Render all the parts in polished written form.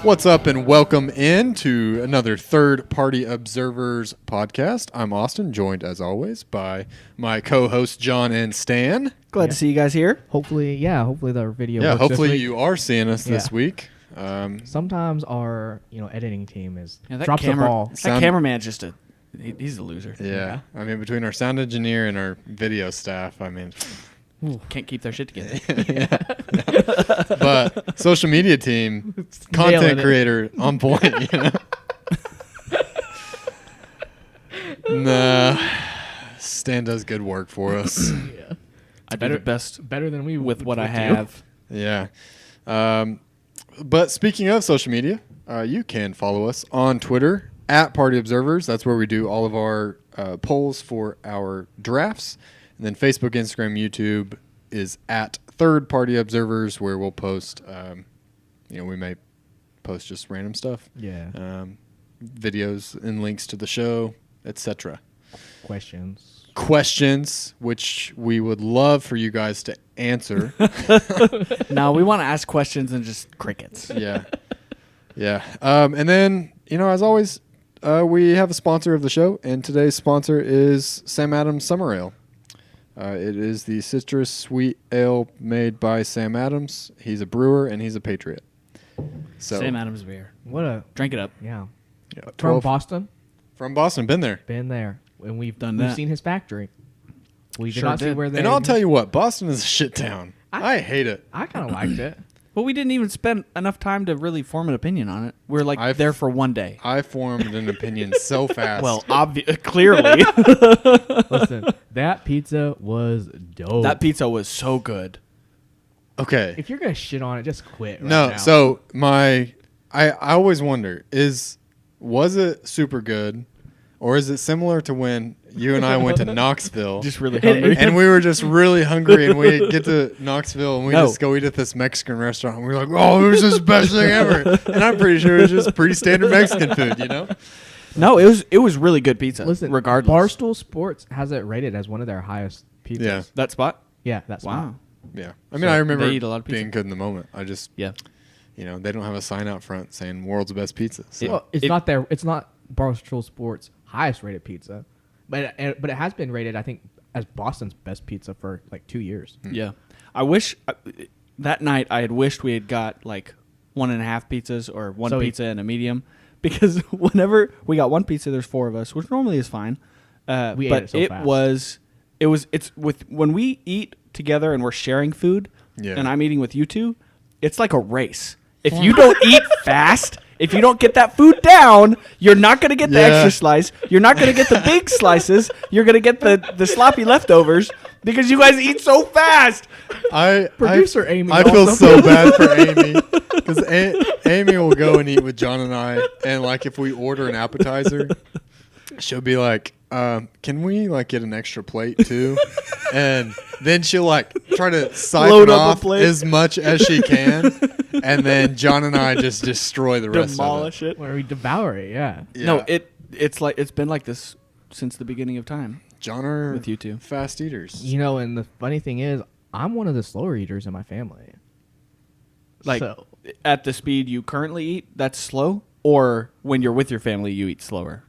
What's up and welcome in to another Third Party Observers podcast. I'm Austin, joined as always by my co-hosts John and Stan. Glad to see you guys here. Hopefully the video works hopefully this week. you are seeing us this week. Sometimes our editing team that drops the ball. That cameraman's just he's a loser. Yeah. I mean, between our sound engineer and our video staff, I mean... Can't keep their shit together. But social media team, content creator on point, you know? Nah, Stan does good work for us. Yeah. I do the best better than we with what I have. Yeah. But speaking of social media, you can follow us on Twitter at Party Observers. That's where we do all of our polls for our drafts. And then Facebook, Instagram, YouTube is at Third Party Observers, where we'll post, we may post just random stuff. Yeah. Videos and links to the show, etc. Questions, which we would love for you guys to answer. No, we want to ask questions and just crickets. Yeah. And then, as always, we have a sponsor of the show, and today's sponsor is Sam Adams Summer Ale. It is the citrus sweet ale made by Sam Adams. He's a brewer and he's a patriot. So Sam Adams beer. Drink it up. Yeah. From Boston. From Boston, been there, and we've done seen his factory. We did Sure not see did. where they. And I'll tell you what, Boston is a shit town. I hate it. I kind of liked it. Well, we didn't even spend enough time to really form an opinion on it. We're there for one day. I formed an opinion so fast. Well, clearly. Listen, that pizza was dope. That pizza was so good. Okay. If you're gonna shit on it, just quit. Now. So I always wonder, was it super good, or is it similar to when you and I went to Knoxville? Just really hungry. And we were just really hungry, and we get to Knoxville, and we No. just go eat at this Mexican restaurant, and we're like, oh, this is the best thing ever. And I'm pretty sure it was just pretty standard Mexican food, you know? No, it was really good pizza. Listen, regardless. Barstool Sports has it rated as one of their highest pizzas. Yeah. That spot? Yeah, that's Wow. Yeah. I mean, I remember they eat a lot of pizza. being good in the moment. I just, Yeah. they don't have a sign out front saying world's best pizza. So. Well, it's not Barstool Sports' highest rated pizza, but it has been rated, I think, as Boston's best pizza for like 2 years. Yeah. I wish that night I had wished we had got like 1.5 pizzas or one pizza and a medium, because whenever we got one pizza, there's 4 of us, which normally is fine. We but ate it so fast. It's when we eat together and we're sharing food, and I'm eating with you two, it's like a race. If you don't eat fast, if you don't get that food down, you're not going to get the extra slice. You're not going to get the big slices. You're going to get the sloppy leftovers because you guys eat so fast. Producer Amy. I feel so bad for Amy, because Amy will go and eat with John and I, and like if we order an appetizer, she'll be like, can we like get an extra plate too? And then she'll like try to siphon off as much as she can, and then John and I just destroy the rest Demolish of it. Where we devour it, yeah. No, it's been like this since the beginning of time. John are with you two fast eaters. And the funny thing is, I'm one of the slower eaters in my family. Like at the speed you currently eat, that's slow? Or when you're with your family, you eat slower?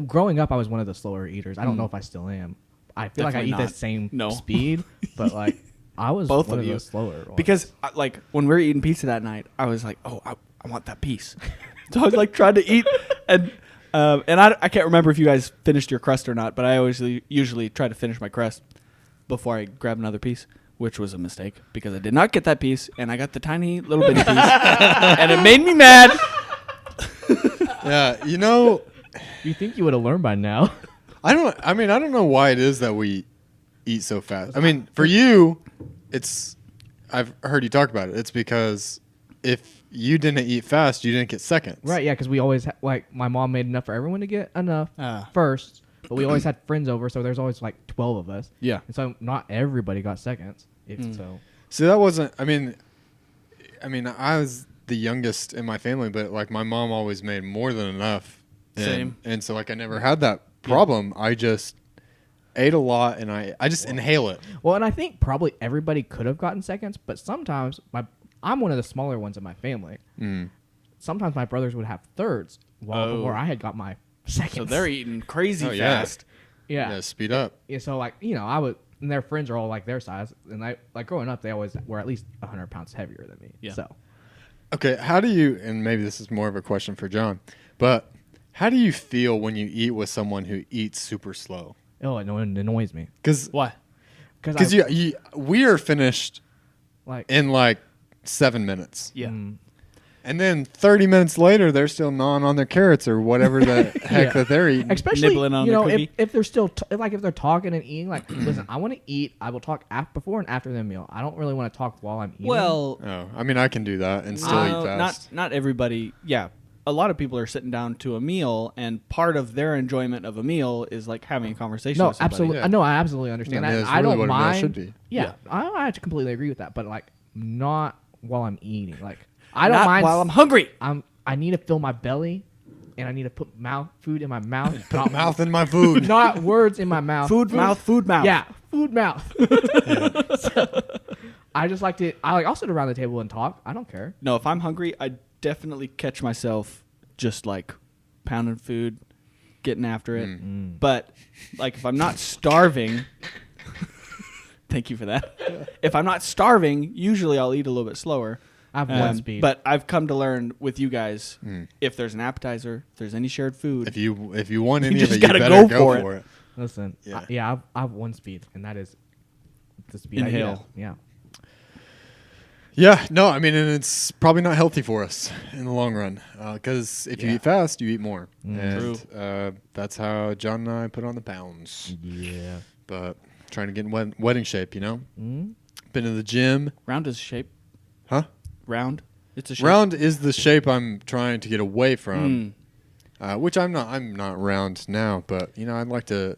Growing up, I was one of the slower eaters. I don't know if I still am. I feel Definitely like I eat not. the same No. speed, but like I was Both one of of you. the slower ones. Because like when we were eating pizza that night, I was like, oh, I want that piece. So I was like trying to eat, and I can't remember if you guys finished your crust or not, but I always usually try to finish my crust before I grab another piece, which was a mistake because I did not get that piece, and I got the tiny little bitty piece, and it made me mad. Yeah, you think you would have learned by now? I don't know why it is that we eat so fast. I mean, for you, I've heard you talk about it. It's because if you didn't eat fast, you didn't get seconds. Right, yeah, because we always, my mom made enough for everyone to get enough first, but we always had friends over, so there's always like 12 of us. Yeah. And so not everybody got seconds. So that wasn't, I mean, I was the youngest in my family, but like my mom always made more than enough. Same. And so like I never had that problem. I just ate a lot and I just inhale it. Well, and I think probably everybody could have gotten seconds, but sometimes I'm one of the smaller ones in my family. sometimes my brothers would have thirds before I had got my seconds. So they're eating crazy yeah. fast. yeah. Speed up. Yeah, so like I would, and their friends are all like their size, and I like growing up they always were at least 100 pounds heavier than me. Yeah. So Okay, how do you? And maybe this is more of a question for John, but how do you feel when you eat with someone who eats super slow? it annoys me Because Why? because we are finished like in like 7 minutes. Yeah. And then 30 minutes later, they're still gnawing on their carrots or whatever the heck Yeah. that they're eating. especially Nibbling on their cookie. if they're still if they're talking and eating, like listen, I want to eat. I will talk before and after the meal. I don't really want to talk while I'm eating. Well, Oh, I mean, I can do that and still eat fast. not everybody. Yeah, a lot of people are sitting down to a meal, and part of their enjoyment of a meal is like having a conversation. no, with somebody. absolutely. Yeah. No, I absolutely understand I mean, that. that's I really don't what a meal mind. should be. Yeah, I actually completely agree with that. But like, not while I'm eating. Like, I don't Not mind while I'm hungry. I need to fill my belly, and I need to put food in my mouth. Not Mouth in my food. not words in my mouth. Food mouth. Yeah, food mouth. So, I just like to. I like I'll sit around the table and talk. I don't care. No, if I'm hungry, I definitely catch myself just like pounding food, getting after it. But like if I'm not starving, thank you for that. If I'm not starving, usually I'll eat a little bit slower. I have one speed. But I've come to learn with you guys, if there's an appetizer, if there's any shared food, If you want any You of just it, you gotta better go go for for it. it. Listen, Yeah. I have one speed, and that is the speed Inhale. I eat at. Yeah. Yeah, no, I mean, and it's probably not healthy for us in the long run because if you eat fast, you eat more. And that's how John and I put on the pounds. Yeah. But trying to get in wedding shape, you know? Mm-hmm. Been in the gym. round is shape. Huh? Round. It's a shape. Round is the shape I'm trying to get away from, which I'm not. I'm not round now, but you know, I'd like to.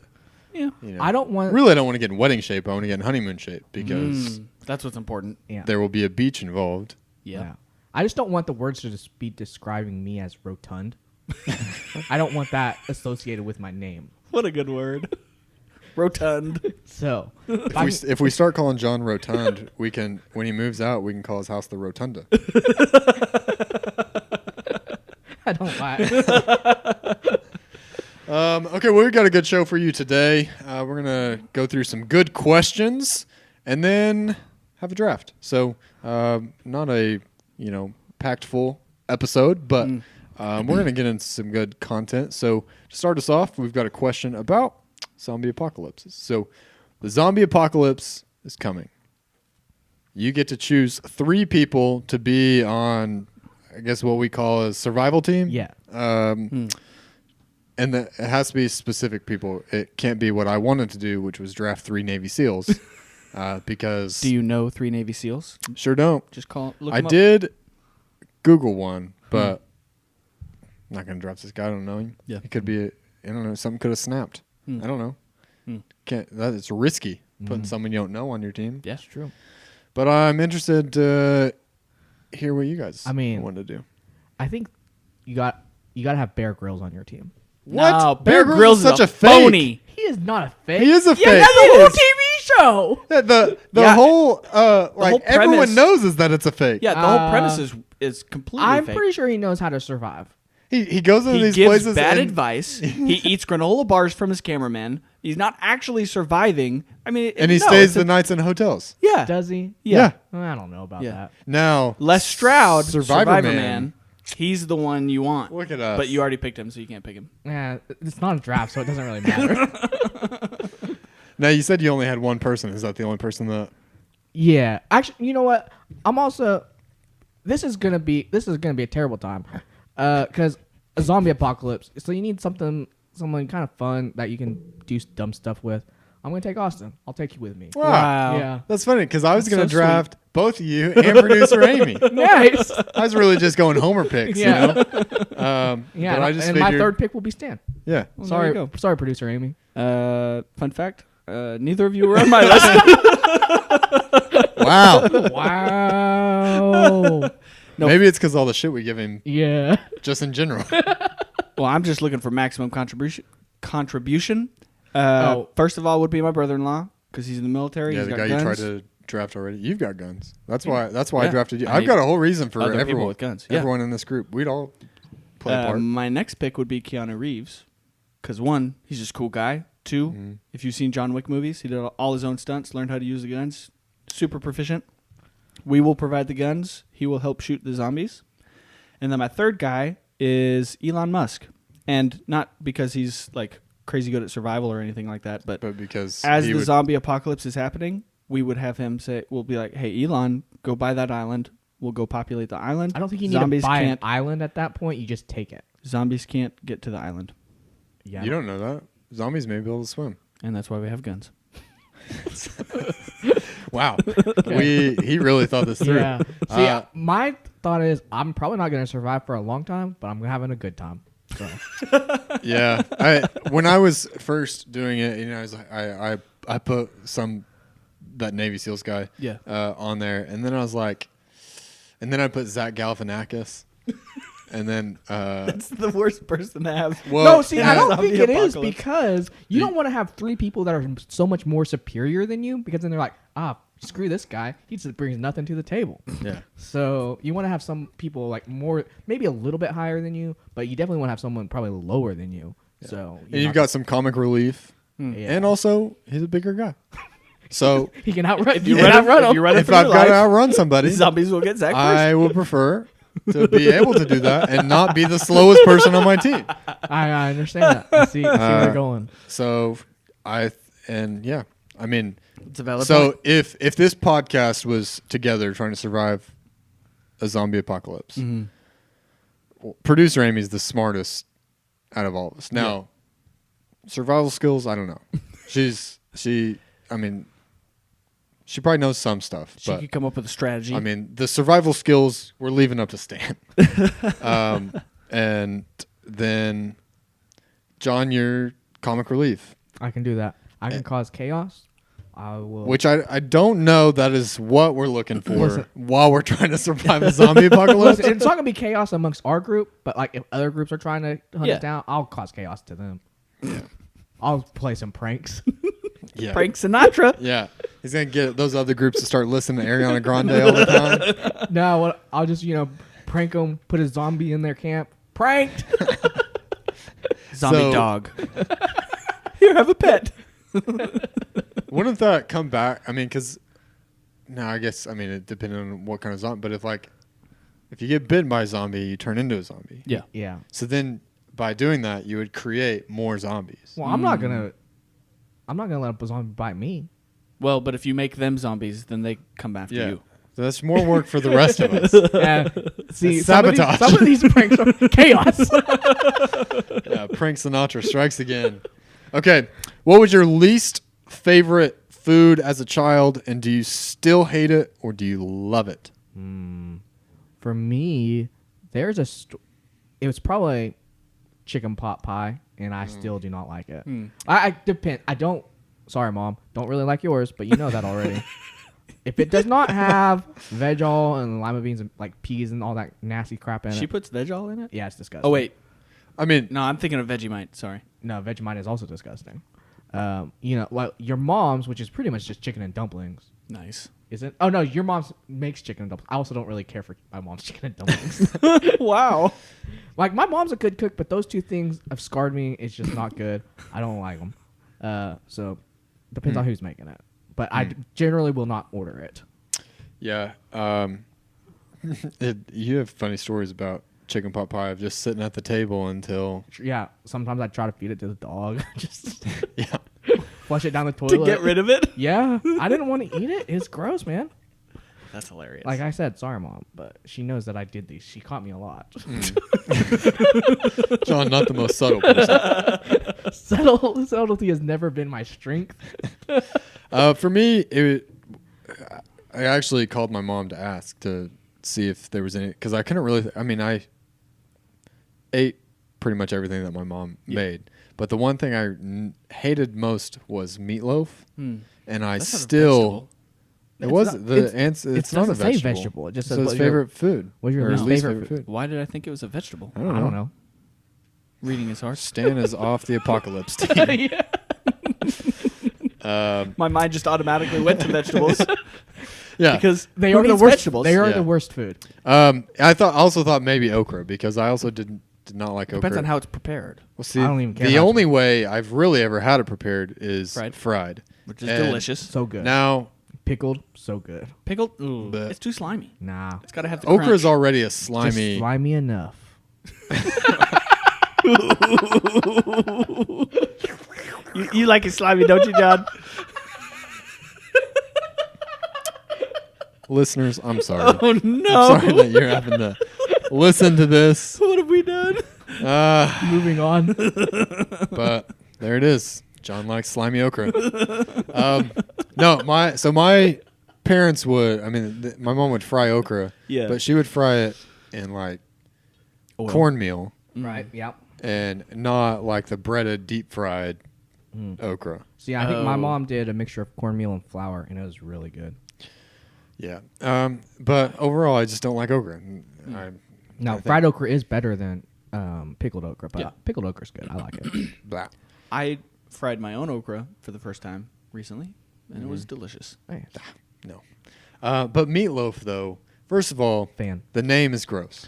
Yeah. You know, I don't want. really don't want to get in wedding shape. I want to get in honeymoon shape because That's what's important. Yeah. there will be a beach involved. Yeah. I just don't want the words to just be describing me as rotund. I don't want that associated with my name. What a good word. Rotund. So If we start calling John Rotund, we can when he moves out, we can call his house the Rotunda. I don't like. Okay, well, we got a good show for you today. We're gonna go through some good questions and then have a draft. So not a packed full episode, but we're gonna get into some good content. So to start us off, we've got a question about zombie apocalypses. So the zombie apocalypse is coming. You get to choose 3 people to be on, I guess, what we call a survival team. Yeah. And it has to be specific people. It can't be what I wanted to do, which was draft 3 Navy SEALs, because Do you know 3 Navy SEAls? sure don't. Just look I them up. did Google one, but I'm not gonna draft this guy. I don't know him. Yeah. It could be. I don't know. Something could have snapped. I don't know. Can't. That it's risky putting someone you don't know on your team. Yeah. That's true. But I'm interested to hear what you guys. I mean, want to do. I think you got to have Bear Grylls on your team. No, What? Bear Grylls is such a phony. He is not a fake. He is a fake. That's a whole TV show. Yeah, the Yeah. whole like whole everyone premise- knows is that it's a fake. Yeah, the whole premise is completely I'm fake. pretty sure he knows how to survive. He goes into He these gives places bad and advice. He eats granola bars from his cameraman. He's not actually surviving. I mean, and he no, stays it's the nights in hotels. Yeah. Does he? Yeah. I don't know about Yeah. that. Now Les Stroud, Survivor Man. He's the one you want. Look at us. But you already picked him, so you can't pick him. Yeah, it's not a draft, so it doesn't really matter. Now you said you only had one person. Is that the only person that? Yeah, actually, you know what? I'm also. This is gonna be a terrible time, because a zombie apocalypse. So you need someone kind of fun that you can do dumb stuff with. I'm gonna take Austin. I'll take you with me. Wow. Yeah. That's funny because I was That's going to so draft both of you and producer Amy. Nice. I was really just going Homer picks. Yeah. You know? Yeah, but I just and figured, my third pick will be Stan. Yeah. Well, there you Sorry, producer Amy. Fun fact: neither of you were on my list. Wow. Wow. Nope. Maybe it's because all the shit we give him Yeah. just in general. Well, I'm just looking for maximum contribution. Oh. First of all, would be my brother-in-law because he's in the military. Yeah, he's the got guy guns. you tried to draft already. You've got guns. That's why I Yeah. drafted you. I I've need got a whole reason for other people everyone with guns. Yeah. Everyone in this group. We'd all play a part. My next pick would be Keanu Reeves. Because one, he's just a cool guy. Two, if you've seen John Wick movies, he did all his own stunts, learned how to use the guns. Super proficient. We will provide the guns. He will help shoot the zombies. And then my third guy is Elon Musk. And not because he's like crazy good at survival or anything like that, but because as the zombie apocalypse is happening, we would have him say, we'll be like, hey, Elon, go buy that island. We'll go populate the island. I don't think you need to buy an island at that point. You just take it. Zombies can't get to the island. Yeah, you don't know that. Zombies may be able to swim. And that's why we have guns. Wow. He really thought this through. Yeah. See, my thought is I'm probably not going to survive for a long time, but I'm having a good time. So. Yeah. When I was first doing it, I was like, I put that Navy SEALs guy on there, and then I was like, and then I put Zach Galifianakis. And then that's the worst person to have. Well, no, see, I don't think it is because you don't want to have three people that are so much more superior than you because then they're like, screw this guy. He just brings nothing to the table. Yeah. So you want to have some people like more, maybe a little bit higher than you, but you definitely want to have someone probably lower than you. Yeah. So and you've got some comic relief, and also he's a bigger guy. So he can outrun. If I've got to outrun somebody, zombies will get Zach first. I will prefer to be able to do that and not be the slowest person on my team. I understand that. I see where you're going. So it's a valid point. If this podcast was together trying to survive a zombie apocalypse, producer Amy's the smartest out of all of us. Now, survival skills, I don't know. She probably knows some stuff. She could come up with a strategy. I mean, the survival skills we're leaving up to Stan. And then, John, you're comic relief. I can do that. I can cause chaos. I will. Which I don't know that is what we're looking for while we're trying to survive a zombie apocalypse. It's not going to be chaos amongst our group, but like if other groups are trying to hunt us down, I'll cause chaos to them. Yeah. I'll play some pranks. Yeah. Prank Sinatra. Yeah. He's going to get those other groups to start listening to Ariana Grande all the time. No, I'll just, prank them, put a zombie in their camp. Pranked! Zombie dog. Here, have a pet. Wouldn't that come back? I mean, because, it depends on what kind of zombie. But if you get bitten by a zombie, you turn into a zombie. Yeah. Yeah. So then by doing that, you would create more zombies. Well, I'm not gonna let a zombie bite me. Well, but if you make them zombies, then they come after you. So that's more work for the rest of us. See, sabotage. Some of these pranks are chaos. Yeah, Prank Sinatra strikes again. Okay, what was your least favorite food as a child, and do you still hate it or do you love it? For me, it was probably chicken pot pie, and I still do not like it. I depend. I don't. Sorry, Mom. Don't really like yours, but you know that already. If it does not have Veg-All and lima beans and like peas and all that nasty crap in it. She puts Veg-All in it? Yeah, it's disgusting. Oh, wait. No, I'm thinking of Vegemite. Sorry. No, Vegemite is also disgusting. Your mom's, which is pretty much just chicken and dumplings. Nice. Isn't? Oh, no, your mom's makes chicken and dumplings. I also don't really care for my mom's chicken and dumplings. Wow. Like, my mom's a good cook, but those two things have scarred me. It's just not good. I don't like them. So, depends on who's making it. But I generally will not order it. Yeah. You have funny stories about chicken pot pie of just sitting at the table until... Yeah. Sometimes I try to feed it to the dog. Just yeah. Flush it down the toilet. To get rid of it? Yeah. I didn't want to eat it. It's gross, man. That's hilarious. Like I said, sorry, Mom, but she knows that I did these. She caught me a lot. John, not the most subtle person. Subtlety has never been my strength. For me, I actually called my mom to ask to see if there was any, because I couldn't really. I ate pretty much everything that my mom made, but the one thing I hated most was meatloaf, and I still. It's not a vegetable. It just says says his favorite food. What's your least favorite food? Why did I think it was a vegetable? I don't know. Reading his heart. Stan is off the apocalypse team. My mind just automatically went to vegetables Yeah. because They who are the needs worst. vegetables? They are Yeah. the worst food. I also thought maybe okra because I also did not like okra. Depends on how it's prepared, Well, see, I don't even care the how it's only way I've really ever had it prepared is Fried. fried. which is And delicious. So good. Now, Pickled, so good. Pickled, ooh, But- it's too slimy. Nah, It's got to have the okra is crunch. already a just slimy. slimy enough. You like it slimy, don't you, John? Listeners, I'm sorry. Oh no! I'm sorry that you're having to listen to this. What have we done? Moving on. But there it is. John likes slimy okra. No, my parents would. I mean, my mom would fry okra. Yeah. But she would fry it in like Oil. cornmeal Right. Yep. and not like the breaded, deep fried okra. See, I think my Oh. mom did a mixture of cornmeal and flour, and it was really good. Yeah. But overall, I just don't like okra. I Now, think- fried okra is better than pickled okra, but Yeah. pickled okra is good. I like it. Blah. I fried my own okra for the first time recently, and it was Mm-hmm. delicious. Hey, No. But meatloaf, though, first of all, fan. the name is gross.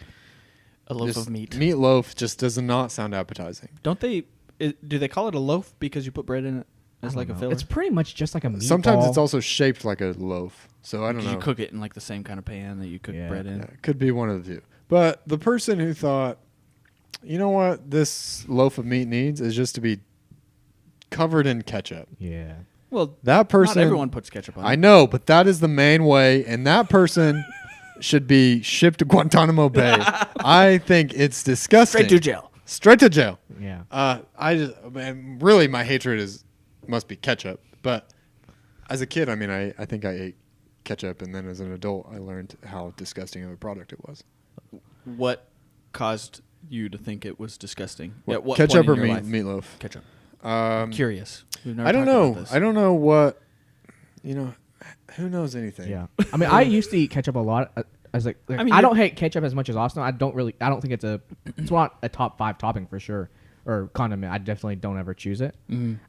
A loaf Just of meat. Meatloaf just does not sound appetizing. Don't they? Do they call it a loaf because you put bread in it as like a filler? It's pretty much just like a meatball. Sometimes it's also shaped like a loaf. So I don't know. You cook it in like the same kind of pan that you cook Yeah. bread in. Yeah, it could be one of the two. But the person who thought, you know what this loaf of meat needs is just to be covered in ketchup. Yeah. Well, That person, not everyone puts ketchup on. I it. know, but that is the main way, and that person should be shipped to Guantanamo Bay. I think it's disgusting. Straight to jail. Straight to jail. Yeah. Man, really, my hatred must be ketchup. But as a kid, I mean, I think I ate ketchup, and then as an adult, I learned how disgusting of a product it was. What caused you to think it was disgusting? What, At what ketchup point or in your life? meatloaf? Ketchup. Um, Curious. We've never I don't talked know. about this. I don't know what. You know, who knows anything? Yeah. I mean, I used to eat ketchup a lot. As like, I mean, I you- don't hate ketchup as much as Austin. I don't think it's not a top 5 topping for sure, or condiment. I definitely don't ever choose it.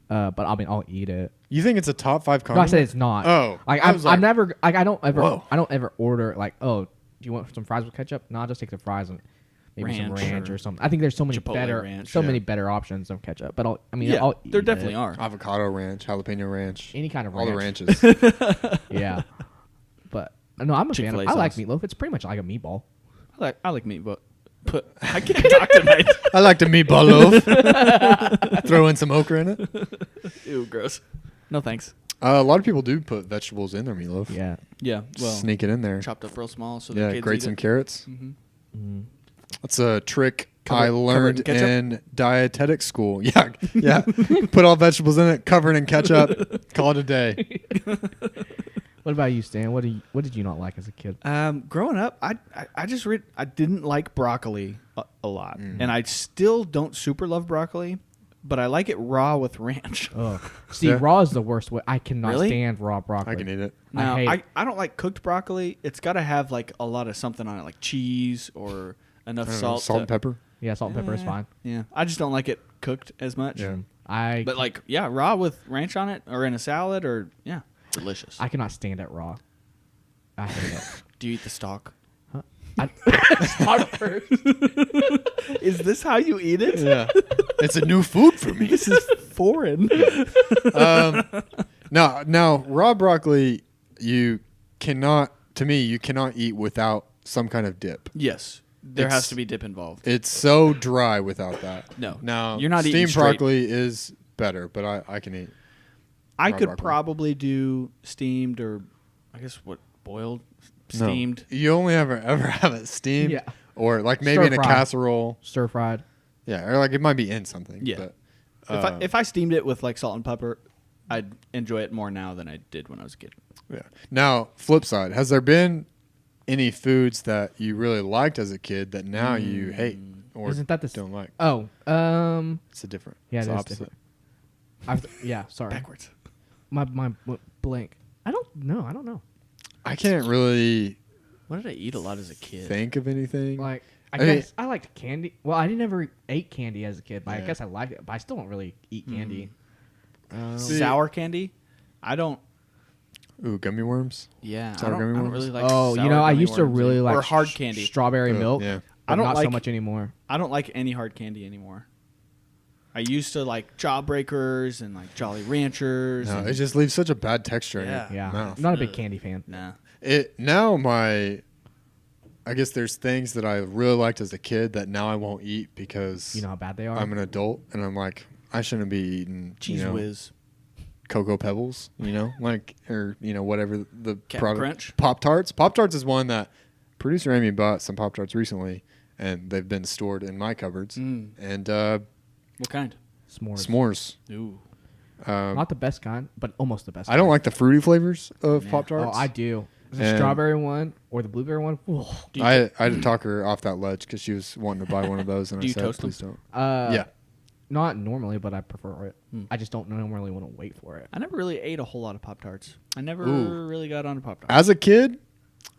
But I mean, I'll eat it. You think it's a top 5 No, I condiment? said it's not. Oh, like I was I'm like, never like I don't Whoa. ever order like, oh, do you want some fries with ketchup? No, I'll just take the fries and maybe some Ranch ranch or or something. I think there's so many Chipotle better ranch, so yeah. many better options than ketchup. But I'll Yeah, there eat definitely it. are. avocado ranch, jalapeno ranch, Any kind of all the ranch. ranches. Yeah. But no, I'm a fan of Chick-fil-A I like sauce. meatloaf. It's pretty much like a meatball. I like meat, but I can't talk tonight. I like the meatball loaf. Throw in some okra in it. Ew, gross. No thanks. A lot of people do put vegetables in their meatloaf. Yeah. Yeah, well, Sneak it in there. chopped up real small so the Yeah, kids grate eat some it. carrots. Mm-hmm. That's a trick Cover I it in learned ketchup? in dietetic school. Yeah, yeah. Put all vegetables in it, cover it in ketchup, call it a day. What about you, Stan? What did you not like as a kid? Growing up, I just I didn't like broccoli a lot, and I still don't super love broccoli, but I like it raw with ranch. Oh, see, Yeah. raw is the worst way. I cannot Really? stand raw broccoli. I can eat it. Now, hate I, it. I don't like cooked broccoli. It's got to have like a lot of something on it, like cheese or enough I don't know, salt. salt to- and pepper. Yeah, salt and pepper is Eh, fine. Yeah, I just don't like it cooked as much. Yeah. But like, yeah, raw with ranch on it, or in a salad, or yeah, delicious. I cannot stand it raw. I hate it. Do you eat the stalk? Start first. Is this how you eat it? Yeah, it's a new food for me. This is foreign. Now, raw broccoli, you cannot eat without some kind of dip. Yes, there It's- has to be dip involved. It's so dry without that. No. Now, You're not eating steamed straight. broccoli is better, but I can eat. I raw could broccoli. probably do steamed or, I guess what boiled, No. steamed. You only ever have it steamed, Yeah. or like maybe in a Stir-fry. casserole. Stir fried. Yeah, or like it might be in something. Yeah. But, If I steamed it with like salt and pepper, I'd enjoy it more now than I did when I was a kid. yeah. Now, flip side, has there been any foods that you really liked as a kid that now you hate or Isn't that the don't like? Oh, It's a different. yeah, it's it is opposite. different. Yeah, sorry. Backwards. My went blank. I don't know. I can't really What did I eat a lot as a kid? think of anything. Like I I mean- guess I liked candy. Well, I never ate candy as a kid, but I Yeah. guess I liked it. But I still don't really eat candy. See- Sour candy? I don't. Ooh, gummy worms. Yeah, Sour I gummy don't worms? really like. Oh, sour you know, I gummy used to worms really anymore. like or hard candy. strawberry milk. Yeah. But I don't not so like- much anymore. I don't like any hard candy anymore. I used to like Jawbreakers and like Jolly Ranchers. No, and, it just leaves such a bad texture Yeah. in your Yeah, mouth. I'm not a big Ugh. candy fan. nah. It now I guess there's things that I really liked as a kid that now I won't eat because You know how bad they are. I'm an adult and I'm like I shouldn't be eating Cheese Whiz. Cocoa Pebbles, like or whatever the Cap'n product. Crunch? Pop-Tarts. Pop-Tarts is one that producer Amy bought some Pop-Tarts recently and they've been stored in my cupboards. Mm. And What kind? S'mores. s'mores. Ooh. Not the best kind, but almost the best. I don't kind. like the fruity flavors of Yeah. Pop-Tarts. Oh, I do. The And- strawberry one or the blueberry one. Ooh. I had to talk her off that ledge because she was wanting to buy one of those, and Do I you said, toast them? "Please don't." Yeah. Yeah, Not normally, but I prefer it. Hmm. I just don't normally want to wait for it. I never really ate a whole lot of Pop Tarts. I never Ooh. really got onto Pop Tarts. as a kid,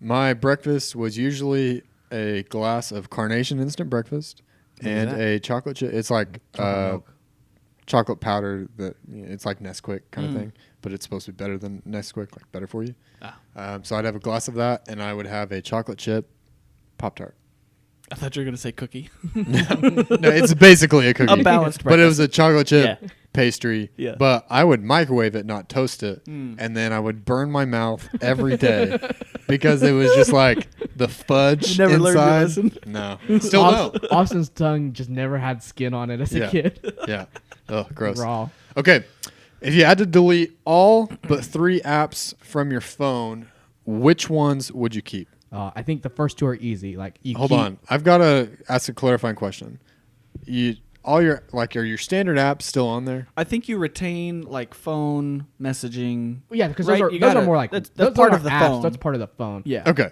my breakfast was usually a glass of Carnation instant breakfast and that? a chocolate chip. It's like Chocolate milk. chocolate powder that it's like Nesquik kind of Mm. thing, but it's supposed to be better than Nesquik, like better for you. Ah. So I'd have a glass of that, and I would have a chocolate chip Pop Tart. I thought you were gonna say cookie. No, it's basically a cookie. A balanced But it was a chocolate chip Yeah. pastry. Yeah. But I would microwave it, not toast it. Mm. And then I would burn my mouth every day because it was just like the fudge You never learned your inside. lesson? No. Still no. Austin's tongue just never had skin on it as Yeah. a kid. Yeah. Oh, gross. Raw. Okay. If you had to delete all but 3 apps from your phone, which ones would you keep? I think the first two are easy. Like you Hold keep- on. I've got to ask a clarifying question. Are your standard apps still on there? I think you retain like phone messaging. Yeah, because Right, those you are those gotta- are more like that's those part are of the apps, phone. That's part of the phone. Yeah. Okay.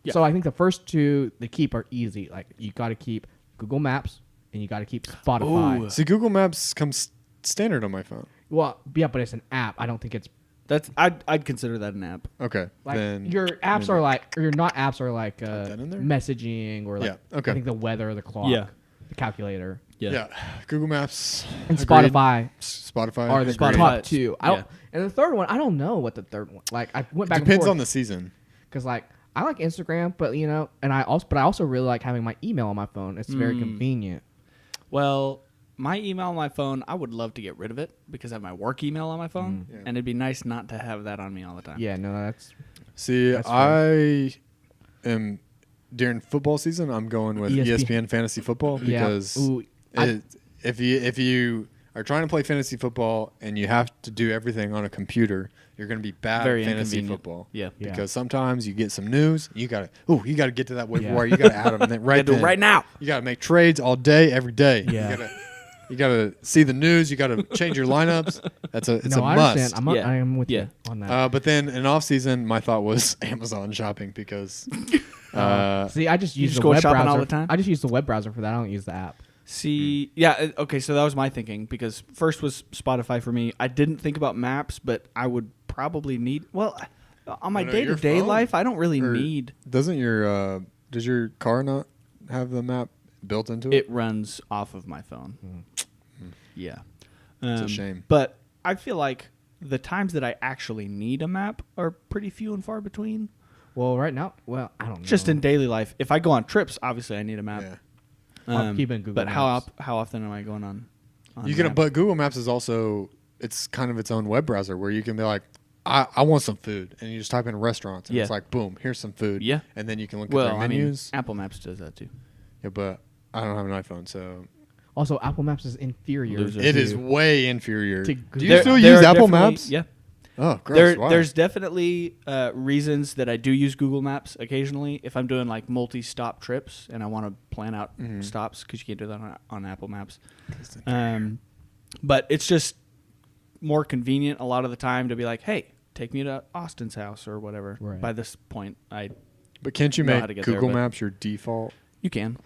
Yeah. So I think the first two to keep are easy. Like you got to keep Google Maps and you got to keep Spotify. Ooh. See, Google Maps comes standard on my phone. Well, yeah, but it's an app. I don't think it's That's I'd consider that an app. Okay. like then your apps are like, or your not apps are like that in there? messaging or like Yeah, okay. I think the weather, the clock, Yeah. the calculator, yeah. Google Maps and agreed. Spotify Spotify are the agreed. Spotify. top two. I don't, Yeah. and the third one, I don't know what the third one. Like I went back. Depends and on the season. because like I like Instagram, but and I also really like having my email on my phone. It's very convenient. Well, my email on my phone, I would love to get rid of it because I have my work email on my phone, Yeah. and it'd be nice not to have that on me all the time. Yeah, no, that's See, That's I am during football season. I'm going with ESPN. ESPN Fantasy Football because yeah. Ooh, if you are trying to play fantasy football and you have to do everything on a computer, you're going to be bad Very at fantasy inconvenient. football. Yeah. Yeah. Because sometimes you get some news, you got to get to that waiver Yeah. wire, you got to add them then right Do it then. right now. You got to make trades all day, every day. Yeah. You got to see the news. You got to change your lineups. It's a I must. understand. Yeah. I am with Yeah. you on that. But then in off season, my thought was Amazon shopping because See, I just use just the go web shopping browser all the time? I just use the web browser for that. I don't use the app. See, yeah, okay, so that was my thinking because first was Spotify for me. I didn't think about maps, but I would probably need. Well, on my No, day to your day phone? life, I don't really Or need. doesn't your does your car not have the map built into it? It runs off of my phone. Yeah, It's a shame. But I feel like the times that I actually need a map are pretty few and far between. Well, right now, I don't know. Just in daily life, if I go on trips, obviously I need a map. Yeah. I'm keeping Google But Maps. how often am I going on? You can, map? but Google Maps is also it's kind of its own web browser where you can be like, I want some food, and you just type in restaurants, and Yeah. it's like, boom, here's some food. Yeah. And then you can look Well, at their I mean, menus. Apple Maps does that too. Yeah, but I don't have an iPhone, so Also, Apple Maps is inferior. Loser. it to- is way inferior. to Do you There- still There use are Apple definitely- Maps? Yeah. Oh, gross. Why? There's definitely reasons that I do use Google Maps occasionally if I'm doing like multi-stop trips and I want to plan out stops because you can't do that on Apple Maps. But it's just more convenient a lot of the time to be like, hey, take me to Austin's house or whatever. Right. By this point, But can't you know how make to get there, Google but- Maps your default? you can.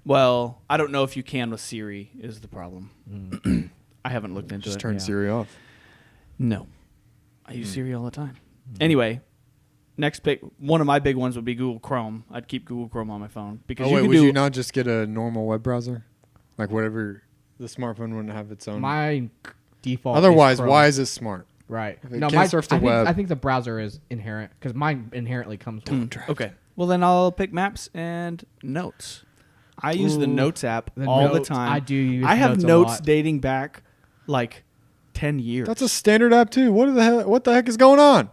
Well, I don't know if you can with Siri is the problem. I haven't looked into Just it. turn yeah. Siri off. No. I use Siri all the time. Anyway, next pick. One of my big ones would be Google Chrome. I'd keep Google Chrome on my phone because Oh you wait, can would do. you not just get a normal web browser, like whatever? The smartphone wouldn't have its own. My default. Otherwise, is Chrome. why is it smart? Right. If it can't surf the web. I think the browser is inherent because mine inherently comes with. Okay. Well, then I'll pick maps and notes. I use the Notes app The all the Notes, time. I do use I have Notes a notes lot. dating back like 10 years. That's a standard app too. What the heck is going on?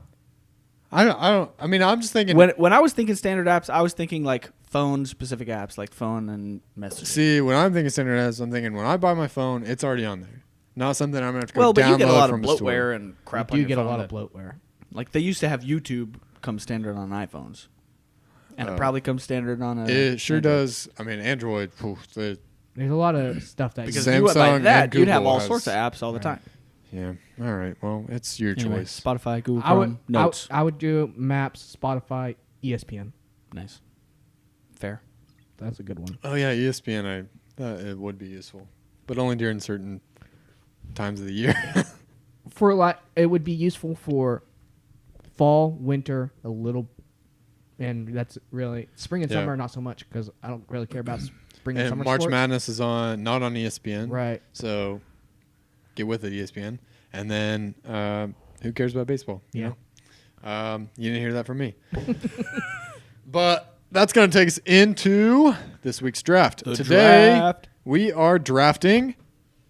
I don't. I mean, I'm just thinking. When I was thinking standard apps, I was thinking like phone specific apps, like phone and messaging. See, when I'm thinking standard apps, I'm thinking when I buy my phone, it's already on there. Not something I'm gonna have to go download but you get a lot of from a store. bloatware and crap. You on do your get a phone lot of that- bloatware. Like they used to have YouTube come standard on iPhones, and it probably comes standard on a. It sure Android. does. I mean, Android. There's a lot of stuff that Because you, if you went by Samsung that, and you'd have Google all has- sorts of apps all the Right. time. Yeah. All right. Well, it's your Anyway, choice. Spotify, Google I would Chrome, Notes. I would do Maps, Spotify, ESPN. Nice, fair. That's a good one. Oh yeah, ESPN. It would be useful, but only during certain times of the year. For like, it would be useful for fall, winter, a little, and that's really spring and Yeah. summer not so much because I don't really care about spring and And summer. March sports. Madness is not on ESPN. Right. So get with it, ESPN. And then who cares about baseball? You Yeah. know? You didn't hear that from me. But that's going to take us into this week's draft. The Today, draft. we are drafting.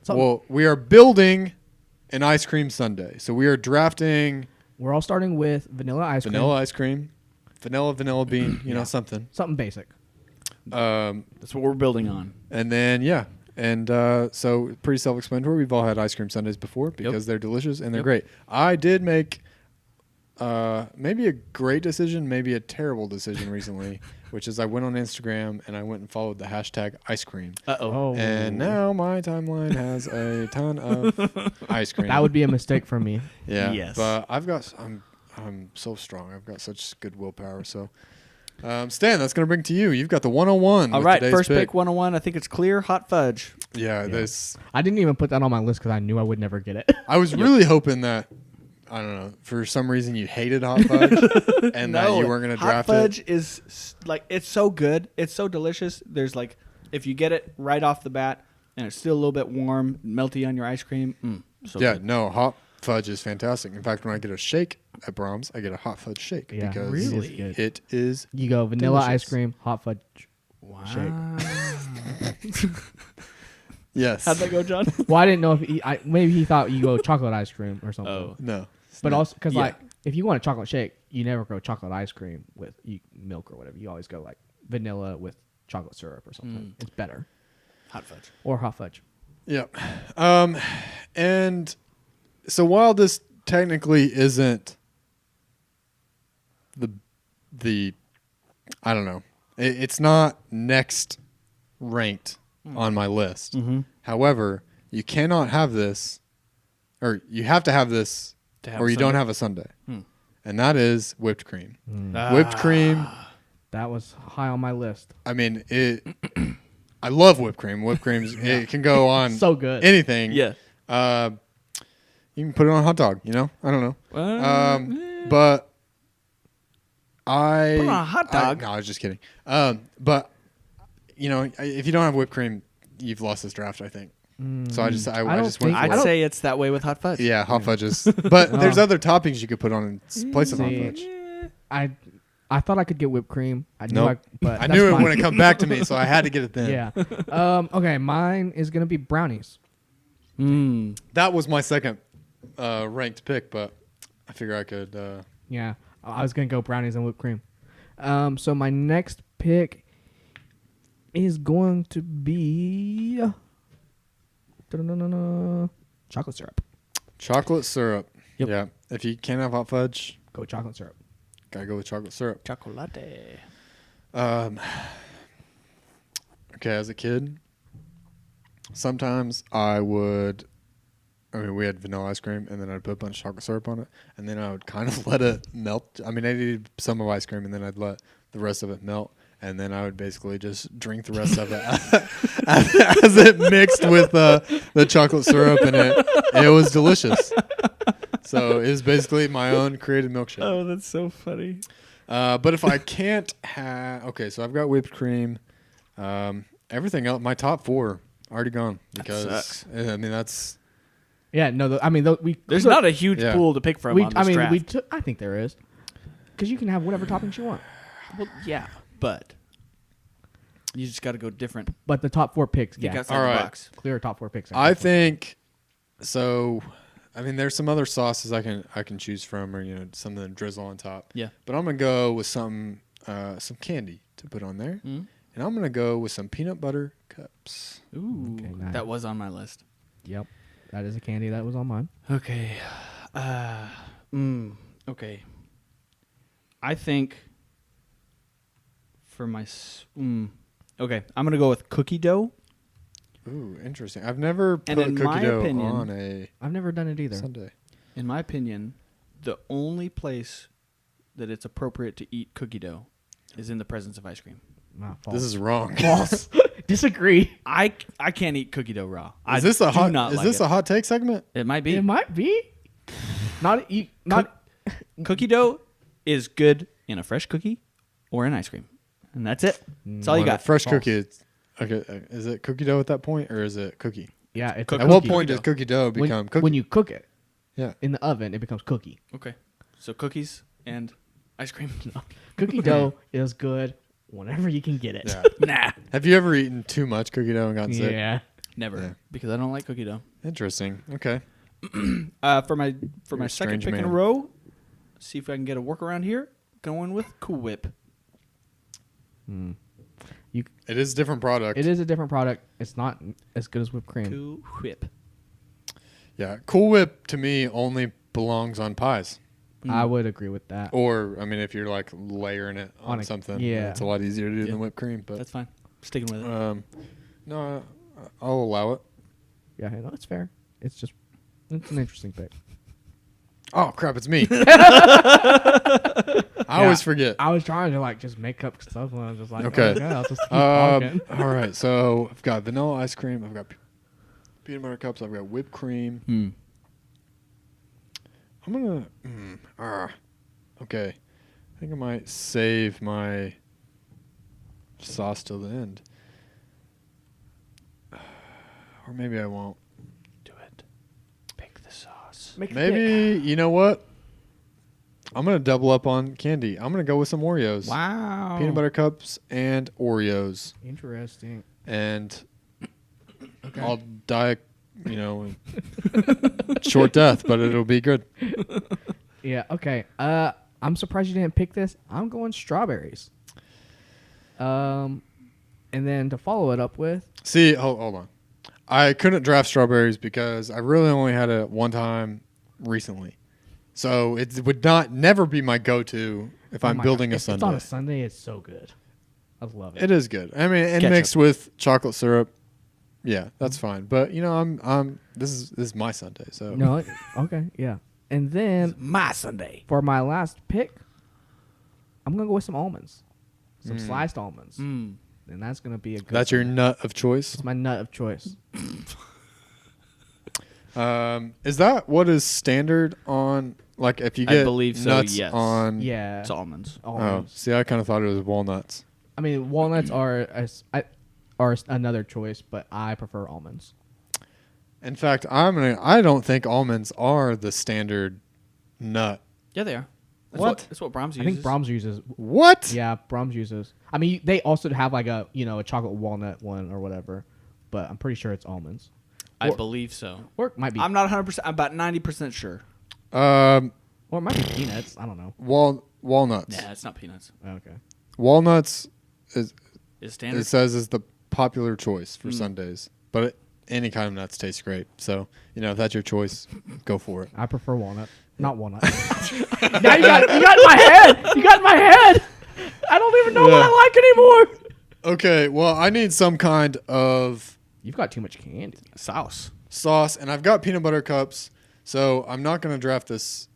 Something. Well, we are building an ice cream sundae. So we are drafting We're all starting with vanilla ice cream. vanilla ice cream, vanilla bean, you know, something. Something basic. That's what we're building on. And then, yeah. And so pretty self-explanatory. We've all had ice cream sundaes before because they're delicious and they're Yep. great. I did make maybe a great decision, maybe a terrible decision recently, which is I went on Instagram and I went and followed the hashtag ice cream. Uh-oh. And now my timeline has a ton of ice cream. That would be a mistake for me. yeah. Yes. But I'm so strong. I've got such good willpower. So, Stan, that's going to bring to you. You've got the 101. All with right, today's first pick 101. I think it's clear hot fudge. Yeah, this. I didn't even put that on my list because I knew I would never get it. I was really hoping that, I don't know, for some reason you hated hot fudge and that you weren't going to draft hot fudge is like it's so good. It's so delicious. There's like if you get it right off the bat and it's still a little bit warm, melty on your ice cream. So it. Yeah, good. no, hot fudge is fantastic. In fact, when I get a shake at Brahms, I get a hot fudge shake Yeah, because really? It's good. it is. You go vanilla Delicious. ice cream, hot fudge. Wow. Shake. Yes. How'd that go, John? Well, I didn't know if maybe he thought you go chocolate ice cream or something. Oh. No. But also because Yeah. like if you want a chocolate shake, you never go chocolate ice cream with milk or whatever. You always go like vanilla with chocolate syrup or something. It's better. Hot fudge. Or hot fudge. Yeah. And so while this technically isn't the I don't know, it's not next ranked on my list. Mm-hmm. However, you cannot have this, or you have to have this, To have or a you don't sundae? have a sundae. Hmm. And that is whipped cream. Ah. Whipped cream. That was high on my list. I mean, I love whipped cream. Whipped cream's it can go on So good. anything. Yeah. You can put it on a hot dog. You know, I don't know. But I Put it on a hot dog? no, I was just kidding. But you know, if you don't have whipped cream, you've lost this draft. I think. So I just don't just went. think- For I'd it. say it's that way with hot fudge. Yeah, hot fudges. But there's Oh. other toppings you could put on in place of hot See, fudge. I thought I could get whipped cream. I knew Nope. but I that's knew it fine. when it come back to me, so I had to get it then. Yeah. Okay, mine is gonna be brownies. That was my second ranked pick, but I figure I could. Yeah. I was gonna go brownies and whipped cream. So my next pick is going to be chocolate syrup. Chocolate syrup. Yep. Yeah. If you can't have hot fudge, Go chocolate syrup. gotta go with chocolate syrup. Chocolate. Okay, as a kid, sometimes I would. I mean, we had vanilla ice cream, and then I'd put a bunch of chocolate syrup on it, and then I would kind of let it melt. I mean, I'd eat some of ice cream, and then I'd let the rest of it melt, and then I would basically just drink the rest of it as it mixed with the chocolate syrup, and it was delicious. So it was basically my own created milkshake. Oh, that's so funny. But if I can't have, okay, so I've got whipped cream. Everything else, my top four already gone because sucks. I mean that's Yeah, no, we. There's so- not a huge Yeah. pool to pick from We, on this draft. we took. I think there is, because you can have whatever toppings you want. Well, yeah, but you just got to go different. But the top 4 picks, Think yeah, outside All the right. box. clear top 4 picks. I think so. I mean, there's some other sauces I can choose from, or something to drizzle on top. Yeah. But I'm gonna go with some candy to put on there, Mm. and I'm gonna go with some peanut butter cups. Ooh, Okay, nice. that was on my list. Yep, that is a candy that was on mine. Okay. Okay. I think for my okay, I'm gonna go with cookie dough. Ooh, interesting. I've never And put in cookie my dough opinion- on a I've never done it either. sundae. In my opinion, the only place that it's appropriate to eat cookie dough is in the presence of ice cream. Nah, false. This is wrong. false. Disagree. I can't eat cookie dough raw. Is this a hot? Not Is like this it. a hot take segment? It might be. It might be. Not. Cookie dough is good in a fresh cookie or in ice cream, and that's it. That's all you On a got. fresh False. cookie. Okay, is it cookie dough at that point, or is it cookie? Yeah, it's Cook- a At what cookie. point does cookie dough when, become cookie? when you cook it yeah. in the oven, it becomes cookie. Okay, so cookies and ice cream. Cookie dough is good whenever you can get it. Yeah. Nah, Have you ever eaten too much cookie dough and gotten sick? Yeah. never, Yeah. because I don't like cookie dough. Interesting. Okay. For my You're a second strange pick in a man. row, see if I can get a workaround here. Going with Cool Whip. It is a different product. It is a different product. It's not as good as whipped cream. Cool Whip. Yeah. Cool Whip to me only belongs on pies. I would agree with that. Or, I mean, if you're like layering it on, On a- something, yeah. it's a lot easier to do Yeah. than whipped cream. But That's fine. Sticking with it. no, I'll allow it. Yeah, no, it's fair. It's an interesting pick. Oh crap! It's me. I always forget. I was trying to just make up stuff when I was just like, Okay. okay, I'll just keep talking. All right. So I've got vanilla ice cream. I've got peanut butter cups. I've got whipped cream. I'm gonna. Okay. I think I might save my sauce till the end. Or maybe I won't. Do it. Pick the sauce. Make a Maybe, you know what? I'm going to double up on candy. I'm going to go with some Oreos. Wow. Peanut butter cups and Oreos. pick. Interesting. And Okay. I'll die, short death, but it'll be good. Yeah. Okay. I'm surprised you didn't pick this. I'm going strawberries. And then to follow it up with, See, hold on. I couldn't draft strawberries because I really only had it one time recently. So it would never be my go-to if oh I'm my building gosh, a if sundae. it's on a Sunday, it's so good. I love it. It is good. I mean, and Ketchup. mixed with chocolate syrup, yeah, that's fine. But I'm this is my Sunday, so No. Okay. Yeah. And then My Sunday. for my last pick, I'm gonna go with some almonds, some sliced almonds, and that's gonna be a good. that's your nut of choice. It's my nut of choice. Is that what is standard on? Like, if you I get believe so, nuts yes. on, Yeah. It's almonds. Oh, Almonds. see, I kind of thought it was walnuts. I mean, walnuts are another choice, but I prefer almonds. In fact, I don't think almonds are the standard nut. Yeah, they are. What? That's what Brahms I uses. think Brahms uses. What? Yeah, Brahms uses. I mean, they also have like a chocolate walnut one or whatever, but I'm pretty sure it's almonds. I believe so. Or it might be. I'm not 100%. I'm about 90% sure. Or it might be peanuts. I don't know. Walnuts. Nah, it's not peanuts. Okay. Walnuts is It's standard. it says is the popular choice for Sundays, but any kind of nuts taste great. So if that's your choice, go for it. I prefer walnut, not walnut. Now you got in my head. You got in my head. I don't even know what Yeah. I like anymore. Okay, well, I need some kind of You've got too much candy. Sauce. sauce, and I've got peanut butter cups, so I'm not going to draft this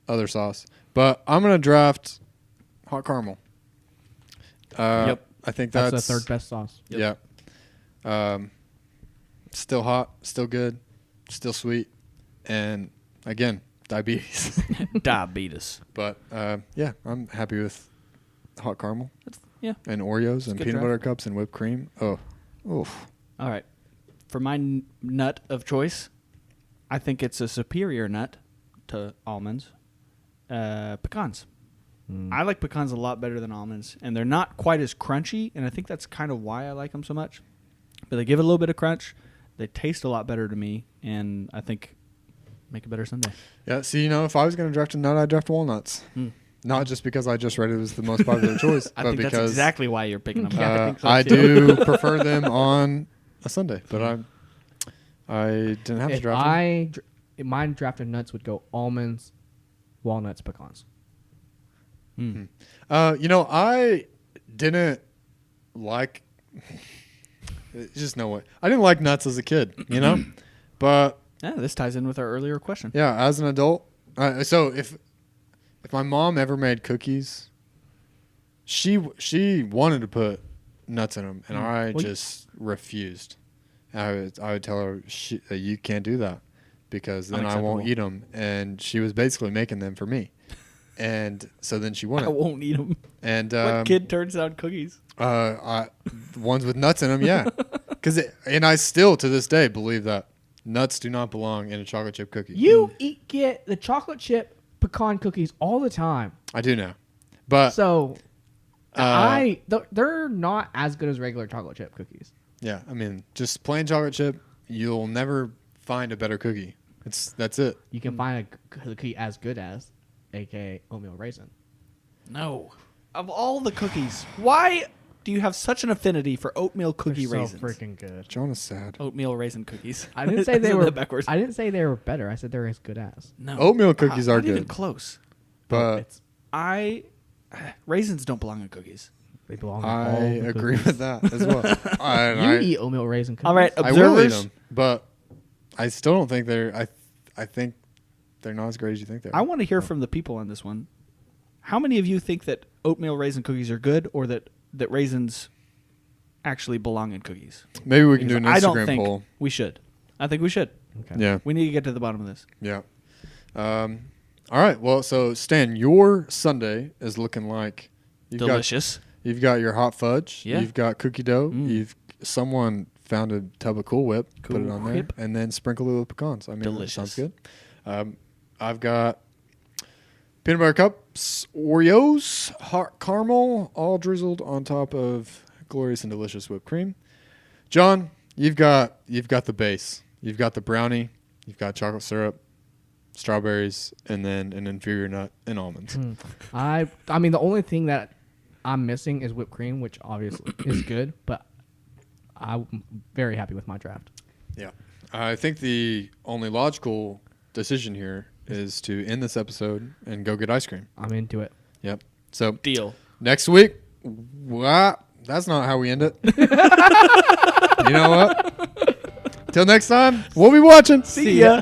other sauce, but I'm going to draft hot caramel. Yep. I think That's that's the third best sauce. Yep. Yeah. Still hot, still good, still sweet, and again, diabetes. Diabetes. But yeah, I'm happy with hot caramel Yeah. and Oreos and good peanut draft. butter cups and whipped cream. Oh, oof. All right. For my nut of choice, I think it's a superior nut to almonds. Pecans. I like pecans a lot better than almonds, and they're not quite as crunchy, and I think that's kind of why I like them so much. But they give it a little bit of crunch. They taste a lot better to me, and I think make a better sundae. Yeah, see, if I was going to draft a nut, I'd draft walnuts. Not just because I just read it was the most popular choice, I but think because that's exactly why you're picking them. I think so I too. do prefer them on a sundae, but I didn't have to If draft them. mine drafted nuts would go almonds, walnuts, pecans. I didn't like. Just no way. I didn't like nuts as a kid, but Yeah, this ties in with our earlier question. yeah, as an adult. So if my mom ever made cookies, she wanted to put nuts in them, and I just refused. I would tell her you can't do that because then I won't Unacceptable. eat them, and she was basically making them for me, and so then she I wouldn't. won't eat them. And What kid turns down cookies? ones with nuts in them, yeah. And I still to this day believe that nuts do not belong in a chocolate chip cookie. You get the chocolate chip pecan cookies all the time. I do know, but So they're not as good as regular chocolate chip cookies. yeah, I mean, just plain chocolate chip, you'll never find a better cookie. That's it. You can find a cookie as good as, aka oatmeal raisin. No. Of all the cookies, why do you have such an affinity for oatmeal cookie They're raisins? so freaking good. John is sad. Oatmeal raisin cookies. I didn't say they Isn't were that backwards. I didn't say they were better. I said they're as good as. No. Oatmeal cookies are Not even good, close. but Raisins don't belong in cookies. They belong. In I all the agree cookies. with that as well. You eat oatmeal raisin cookies. All right, I will eat observers. them, but I still don't think they're. I think they're not as great as you think they are. I want to hear from the people on this one. How many of you think that oatmeal raisin cookies are good, or that raisins actually belong in cookies? Maybe we can do an I don't Instagram think poll. we should. I think we should. Okay. Yeah, We need to get to the bottom of this. yeah. All right. Well, so Stan, your Sunday is looking like Delicious. You've got your hot fudge. Yeah. You've got cookie dough. Mm. Someone found a tub of Cool Whip, put it Cool on there, Whip. and then sprinkle it with pecans. I mean, Delicious. that sounds good. I've got peanut butter cups, Oreos, hot caramel, all drizzled on top of glorious and delicious whipped cream. John, you've got the base. You've got the brownie. You've got chocolate syrup, strawberries, and then an inferior nut and almonds. I mean, the only thing that I'm missing is whipped cream, which obviously is good, but I'm very happy with my draft. Yeah. I think the only logical decision here is to end this episode and go get ice cream. I'm into it. Yep. So Deal. next week, that's not how we end it. You know what? Till next time, we'll be watching. See ya.